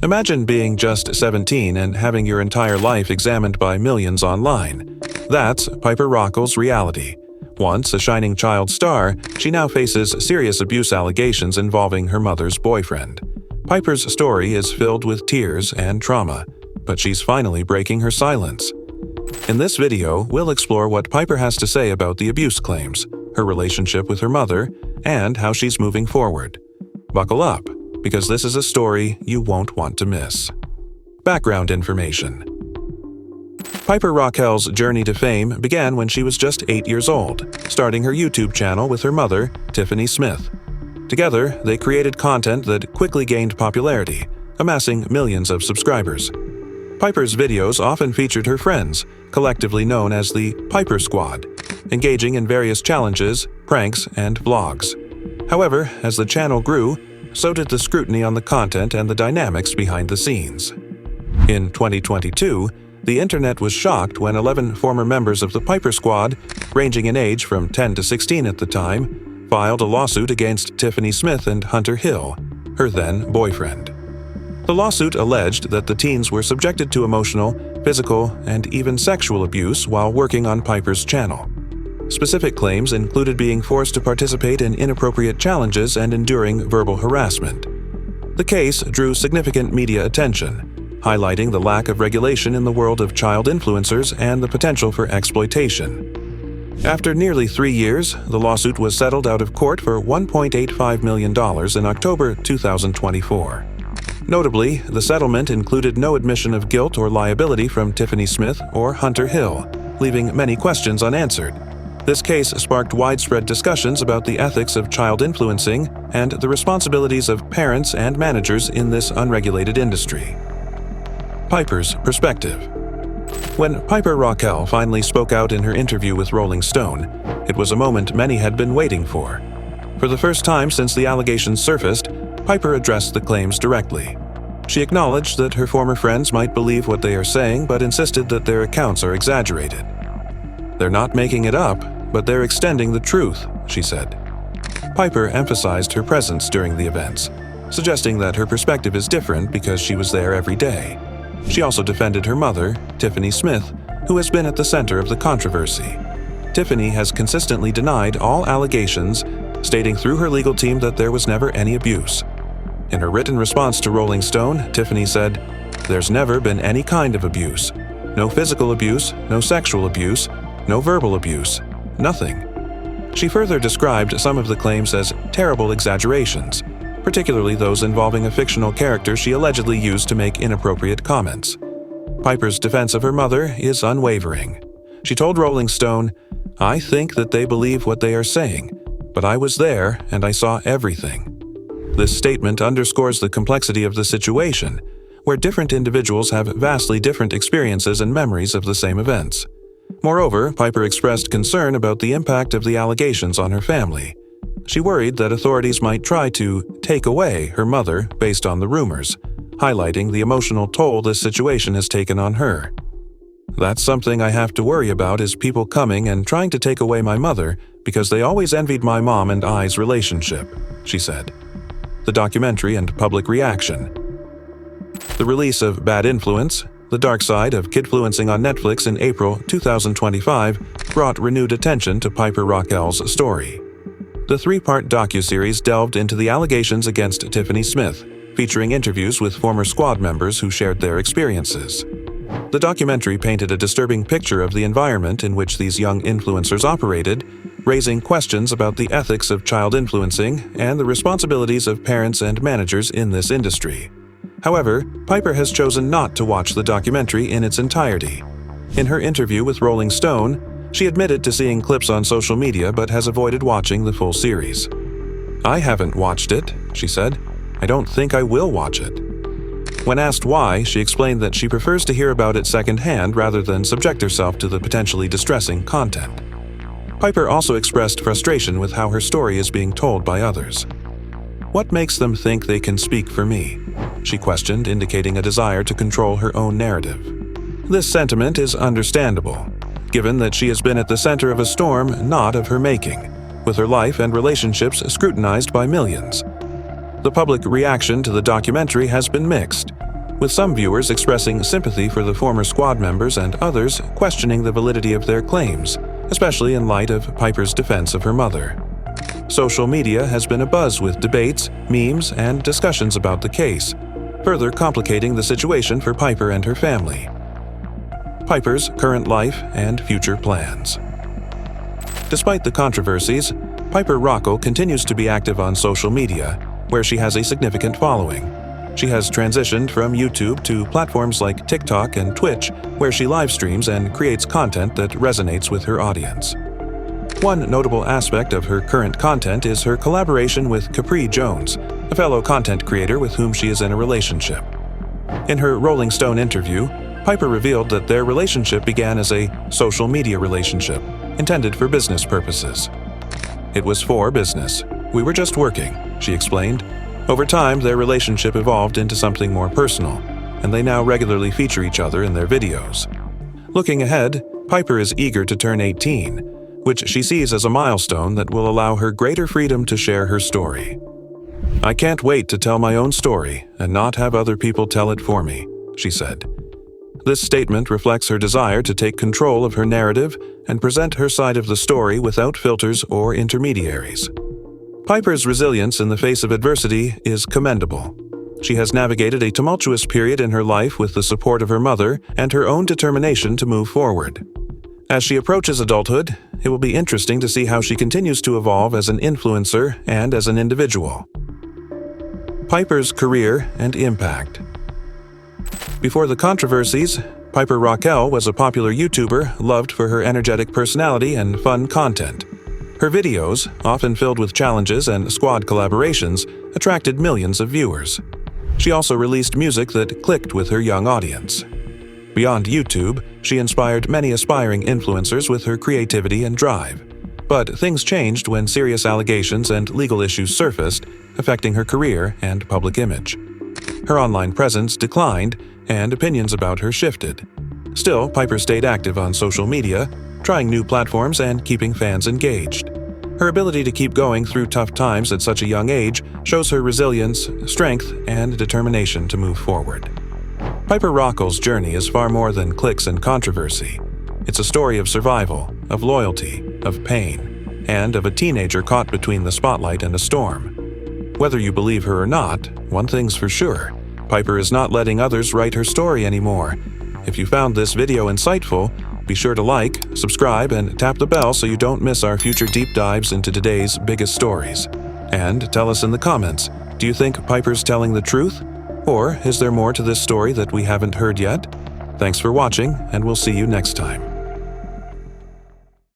Imagine being just 17 and having your entire life examined by millions online. That's Piper Rockel's reality. Once a shining child star, she now faces serious abuse allegations involving her mother's boyfriend. Piper's story is filled with tears and trauma, but she's finally breaking her silence. In this video, we'll explore what Piper has to say about the abuse claims, her relationship with her mother, and how she's moving forward. Buckle up, because this is a story you won't want to miss. Background information. Piper Rockelle's journey to fame began when she was just 8 years old, starting her YouTube channel with her mother, Tiffany Smith. Together, they created content that quickly gained popularity, amassing millions of subscribers. Piper's videos often featured her friends, collectively known as the Piper Squad, engaging in various challenges, pranks, and vlogs. However, as the channel grew, so did the scrutiny on the content and the dynamics behind the scenes. In 2022, the internet was shocked when 11 former members of the Piper Squad, ranging in age from 10 to 16 at the time, filed a lawsuit against Tiffany Smith and Hunter Hill, her then boyfriend. The lawsuit alleged that the teens were subjected to emotional, physical, and even sexual abuse while working on Piper's channel. Specific claims included being forced to participate in inappropriate challenges and enduring verbal harassment. The case drew significant media attention, highlighting the lack of regulation in the world of child influencers and the potential for exploitation. After nearly 3 years, the lawsuit was settled out of court for $1.85 million in October 2024. Notably, the settlement included no admission of guilt or liability from Tiffany Smith or Hunter Hill, leaving many questions unanswered. This case sparked widespread discussions about the ethics of child influencing and the responsibilities of parents and managers in this unregulated industry. Piper's perspective. When Piper Rockelle finally spoke out in her interview with Rolling Stone, it was a moment many had been waiting for. For the first time since the allegations surfaced, Piper addressed the claims directly. She acknowledged that her former friends might believe what they are saying, but insisted that their accounts are exaggerated. "They're not making it up, but they're extending the truth," she said. Piper emphasized her presence during the events, suggesting that her perspective is different because she was there every day. She also defended her mother, Tiffany Smith, who has been at the center of the controversy. Tiffany has consistently denied all allegations, stating through her legal team that there was never any abuse. In her written response to Rolling Stone, Tiffany said, "There's never been any kind of abuse. No physical abuse, no sexual abuse, no verbal abuse, nothing." She further described some of the claims as terrible exaggerations, particularly those involving a fictional character she allegedly used to make inappropriate comments. Piper's defense of her mother is unwavering. She told Rolling Stone, "I think that they believe what they are saying, but I was there and I saw everything." This statement underscores the complexity of the situation, where different individuals have vastly different experiences and memories of the same events. Moreover, Piper expressed concern about the impact of the allegations on her family. She worried that authorities might try to take away her mother based on the rumors, highlighting the emotional toll this situation has taken on her. "That's something I have to worry about, is people coming and trying to take away my mother because they always envied my mom and I's relationship," she said. The documentary and public reaction. The release of Bad Influence, The Dark Side of Kidfluencing on Netflix in April 2025 brought renewed attention to Piper Rockelle's story. The 3-part docuseries delved into the allegations against Tiffany Smith, featuring interviews with former squad members who shared their experiences. The documentary painted a disturbing picture of the environment in which these young influencers operated, raising questions about the ethics of child influencing and the responsibilities of parents and managers in this industry. However, Piper has chosen not to watch the documentary in its entirety. In her interview with Rolling Stone, she admitted to seeing clips on social media but has avoided watching the full series. "I haven't watched it," she said. "I don't think I will watch it." When asked why, she explained that she prefers to hear about it secondhand rather than subject herself to the potentially distressing content. Piper also expressed frustration with how her story is being told by others. "What makes them think they can speak for me?" she questioned, indicating a desire to control her own narrative. This sentiment is understandable, given that she has been at the center of a storm not of her making, with her life and relationships scrutinized by millions. The public reaction to the documentary has been mixed. with some viewers expressing sympathy for the former squad members and others questioning the validity of their claims, especially in light of Piper's defense of her mother. Social media has been abuzz with debates, memes, and discussions about the case, further complicating the situation for Piper and her family. Piper's current life and future plans. Despite the controversies, Piper Rockel continues to be active on social media, where she has a significant following. She has transitioned from YouTube to platforms like TikTok and Twitch, where she live streams and creates content that resonates with her audience. One notable aspect of her current content is her collaboration with Capri Jones, a fellow content creator with whom she is in a relationship. In her Rolling Stone interview, Piper revealed that their relationship began as a social media relationship, intended for business purposes. "It was for business. We were just working," she explained. Over time, their relationship evolved into something more personal, and they now regularly feature each other in their videos. Looking ahead, Piper is eager to turn 18, which she sees as a milestone that will allow her greater freedom to share her story. "I can't wait to tell my own story and not have other people tell it for me," she said. This statement reflects her desire to take control of her narrative and present her side of the story without filters or intermediaries. Piper's resilience in the face of adversity is commendable. She has navigated a tumultuous period in her life with the support of her mother and her own determination to move forward. As she approaches adulthood, it will be interesting to see how she continues to evolve as an influencer and as an individual. Piper's career and impact. Before the controversies, Piper Rockelle was a popular YouTuber loved for her energetic personality and fun content. Her videos, often filled with challenges and squad collaborations, attracted millions of viewers. She also released music that clicked with her young audience. Beyond YouTube, she inspired many aspiring influencers with her creativity and drive. But things changed when serious allegations and legal issues surfaced, affecting her career and public image. Her online presence declined, and opinions about her shifted. Still, Piper stayed active on social media, trying new platforms and keeping fans engaged. Her ability to keep going through tough times at such a young age shows her resilience, strength, and determination to move forward. Piper Rockel's journey is far more than clicks and controversy. It's a story of survival, of loyalty, of pain, and of a teenager caught between the spotlight and a storm. Whether you believe her or not, one thing's for sure: Piper is not letting others write her story anymore. If you found this video insightful, be sure to like, subscribe, and tap the bell so you don't miss our future deep dives into today's biggest stories. And tell us in the comments, do you think Piper's telling the truth? Or is there more to this story that we haven't heard yet? Thanks for watching, and we'll see you next time.